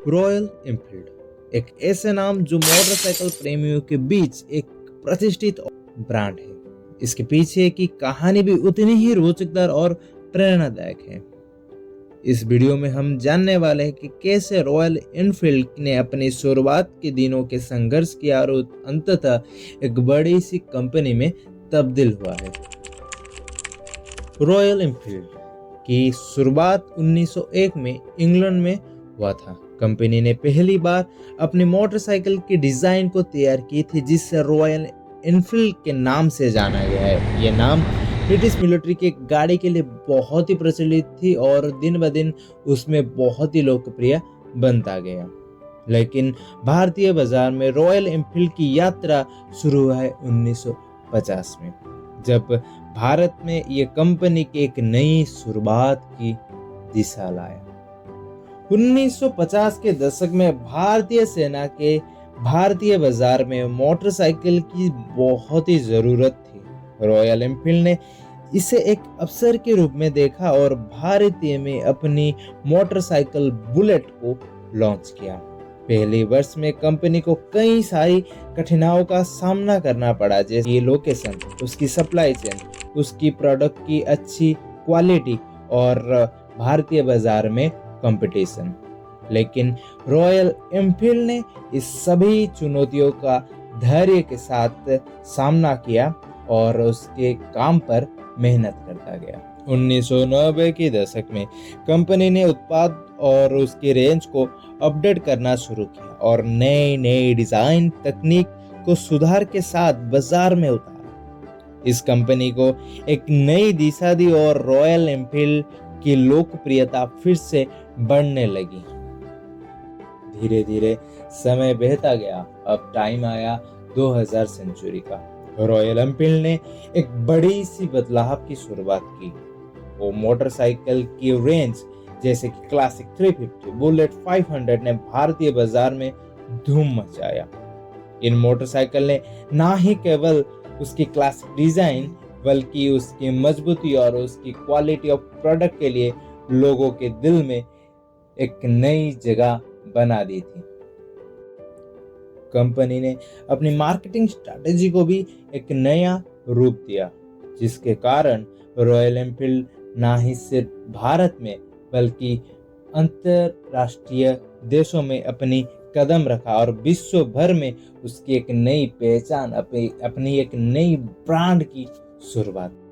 Royal Enfield एक ऐसे नाम जो मोटरसाइकिल प्रेमियों के बीच एक प्रतिष्ठित ब्रांड है। इसके पीछे की कहानी भी उतनी ही रोचकदार और प्रेरणादायक है। इस वीडियो में हम जानने वाले हैं कि कैसे रॉयल एनफील्ड ने अपनी शुरुआत के दिनों के संघर्ष किया और अंततः एक बड़ी सी कंपनी में तब्दील हुआ है। रॉयल एनफील्ड की शुरुआत 1901 में इंग्लैंड में हुआ था। कंपनी ने पहली बार अपनी मोटरसाइकिल की डिजाइन को तैयार की थी, जिससे रॉयल एनफील्ड के नाम से जाना गया है। यह नाम ब्रिटिश मिलिट्री की गाड़ी के लिए बहुत ही प्रचलित थी और दिन ब दिन उसमें बहुत ही लोकप्रिय बनता गया। लेकिन भारतीय बाजार में रॉयल एनफील्ड की यात्रा शुरू हुआ है 1950 में, जब भारत में ये कंपनी की एक नई शुरुआत की दिशा लाया। 1950 के दशक में भारतीय सेना के भारतीय बाजार में मोटरसाइकिल की बहुत ही जरूरत थी। रॉयल एनफील्ड ने इसे एक अवसर के रूप में देखा और भारतीय में अपनी मोटरसाइकिल बुलेट को लॉन्च किया। पहले वर्ष में कंपनी को कई सारी कठिनाइयों का सामना करना पड़ा, जैसे लोकेशन, उसकी सप्लाई चेन, उसकी प्रोडक्ट की अच्छी क्वालिटी और भारतीय बाजार में कंपटीशन। लेकिन रॉयल एनफील्ड ने इस सभी चुनौतियों का धैर्य के साथ सामना किया और उसके काम पर मेहनत करता गया। 1990 के दशक में कंपनी ने उत्पाद और उसकी रेंज को अपडेट करना शुरू किया और नए डिजाइन तकनीक को सुधार के साथ बाजार में उतारा। इस कंपनी को एक नई दिशा दी और रॉयल एनफील्ड की लोकप्रियता फिर से बढ़ने लगी। धीरे धीरे समय बहता गया। अब टाइम आया 2000 सेंचुरी का। रॉयल एनफील्ड ने एक बड़ी सी बदलाव की शुरुआत की। वो मोटरसाइकिल की रेंज जैसे कि क्लासिक 350, बुलेट 500 ने भारतीय बाजार में धूम मचाया। इन मोटरसाइकिल ने ना ही केवल उसकी क्लासिक डिजाइन बल्कि उसकी मजबूती और उसकी क्वालिटी ऑफ प्रोडक्ट के लिए लोगों के दिल में एक नई जगह बना दी थी। कंपनी ने अपनी मार्केटिंग स्ट्रैटेजी को भी एक नया रूप दिया, जिसके कारण रॉयल एनफील्ड ना ही सिर्फ भारत में बल्कि अंतरराष्ट्रीय देशों में अपनी कदम रखा और विश्व भर में उसकी एक नई पहचान, अपनी एक नई ब्रांड की शुरुआत।